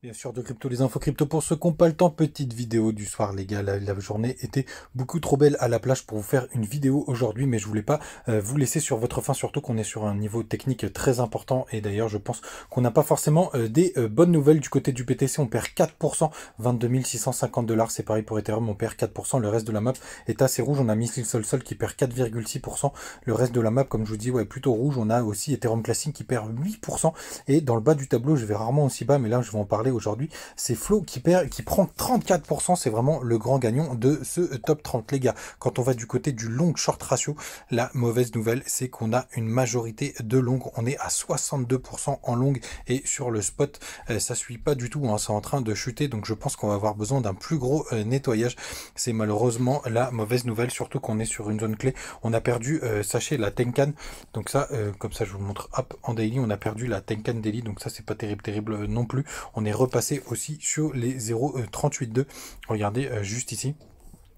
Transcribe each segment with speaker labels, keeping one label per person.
Speaker 1: Bien sûr, de crypto, les infos crypto pour ceux qui n'ont pas le temps. Petite vidéo du soir, les gars. La journée était beaucoup trop belle à la plage pour vous faire une vidéo aujourd'hui, mais je voulais pas vous laisser sur votre faim, surtout qu'on est sur un niveau technique très important. Et d'ailleurs, je pense qu'on n'a pas forcément des bonnes nouvelles du côté du BTC. On perd 4%, 22 650 $. C'est pareil pour Ethereum, on perd 4%. Le reste de la map est assez rouge. On a Missile Sol qui perd 4,6%. Le reste de la map, comme je vous dis, ouais, plutôt rouge. On a aussi Ethereum Classic qui perd 8%. Et dans le bas du tableau, je vais rarement aussi bas, mais là, je vais en parler aujourd'hui, c'est Flow qui prend 34%, c'est vraiment le grand gagnant de ce top 30, les gars. Quand on va du côté du long short ratio, la mauvaise nouvelle, c'est qu'on a une majorité de longues, on est à 62% en longue, et sur le spot, ça suit pas du tout, hein, c'est en train de chuter, donc je pense qu'on va avoir besoin d'un plus gros nettoyage. C'est malheureusement la mauvaise nouvelle, surtout qu'on est sur une zone clé. On a perdu, sachez, la Tenkan, donc ça, comme ça je vous montre, hop, en daily, on a perdu la Tenkan daily, donc ça c'est pas terrible non plus. On est repassé aussi sur les 0,382. Regardez juste ici.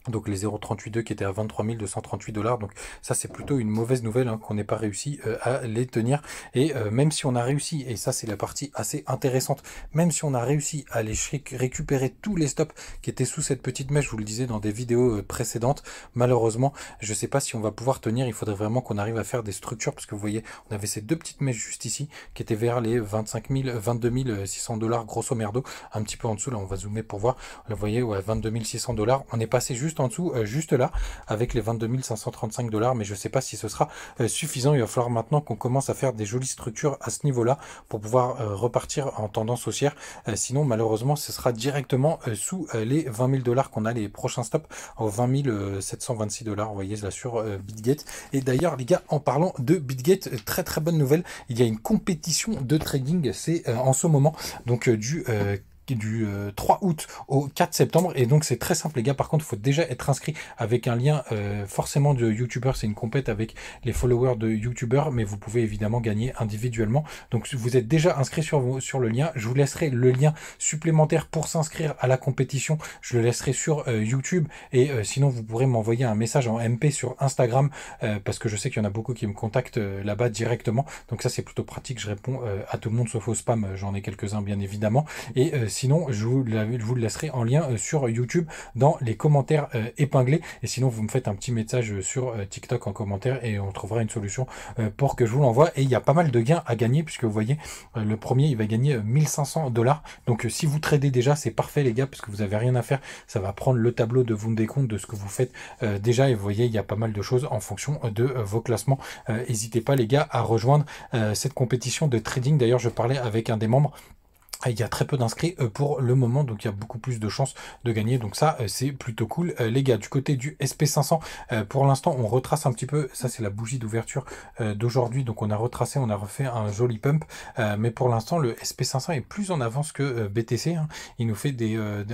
Speaker 1: Donc les 0,382 qui étaient à 23 238 $. Donc ça c'est plutôt une mauvaise nouvelle, hein, qu'on n'ait pas réussi à les tenir. Et même si on a réussi, et ça c'est la partie assez intéressante, même si on a réussi à aller récupérer tous les stops qui étaient sous cette petite mèche, je vous le disais dans des vidéos précédentes, malheureusement je sais pas si on va pouvoir tenir. Il faudrait vraiment qu'on arrive à faire des structures, parce que vous voyez on avait ces deux petites mèches juste ici qui étaient vers les 22 600 $, grosso merdo, un petit peu en dessous. Là on va zoomer pour voir, là vous voyez, ouais, 22 600 $. On est passé juste en dessous, juste là, avec les 22 535 $, mais je sais pas si ce sera suffisant. Il va falloir maintenant qu'on commence à faire des jolies structures à ce niveau-là pour pouvoir repartir en tendance haussière. Sinon, malheureusement, ce sera directement sous les 20 000 $ qu'on a les prochains stops, aux 20 726 $. Vous voyez là sur BitGate. Et d'ailleurs, les gars, en parlant de BitGate, très bonne nouvelle, il y a une compétition de trading, c'est en ce moment, donc du 3 août au 4 septembre, et donc c'est très simple, les gars. Par contre, il faut déjà être inscrit avec un lien forcément de YouTuber. C'est une compète avec les followers de YouTuber, mais vous pouvez évidemment gagner individuellement. Donc vous êtes déjà inscrit sur le lien. Je vous laisserai le lien supplémentaire pour s'inscrire à la compétition. Je le laisserai sur YouTube, et sinon vous pourrez m'envoyer un message en MP sur Instagram, parce que je sais qu'il y en a beaucoup qui me contactent là-bas directement. Donc ça c'est plutôt pratique. Je réponds à tout le monde sauf au spam. J'en ai quelques-uns bien évidemment. Et sinon, je vous le laisserai en lien sur YouTube dans les commentaires épinglés. Et sinon, vous me faites un petit message sur TikTok en commentaire, et on trouvera une solution pour que je vous l'envoie. Et il y a pas mal de gains à gagner, puisque vous voyez, le premier, il va gagner 1500 $. Donc si vous tradez déjà, c'est parfait, les gars, parce que vous n'avez rien à faire. Ça va prendre le tableau de vous décompte de ce que vous faites déjà. Et vous voyez, il y a pas mal de choses en fonction de vos classements. N'hésitez pas, les gars, à rejoindre cette compétition de trading. D'ailleurs, je parlais avec un des membres. Il y a très peu d'inscrits pour le moment, donc il y a beaucoup plus de chances de gagner, donc ça c'est plutôt cool, les gars. Du côté du SP500, pour l'instant on retrace un petit peu, ça c'est la bougie d'ouverture d'aujourd'hui, donc on a retracé, on a refait un joli pump, mais pour l'instant le SP500 est plus en avance que BTC, hein. Il nous fait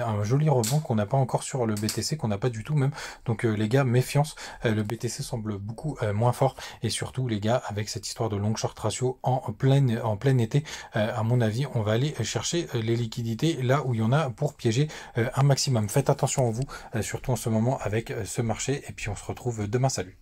Speaker 1: un joli rebond qu'on n'a pas encore sur le BTC, qu'on n'a pas du tout même, donc les gars, méfiance, le BTC semble beaucoup moins fort, et surtout les gars, avec cette histoire de long short ratio en plein été, à mon avis on va aller chercher les liquidités là où il y en a pour piéger un maximum. Faites attention à vous, surtout en ce moment avec ce marché, et puis on se retrouve demain. Salut.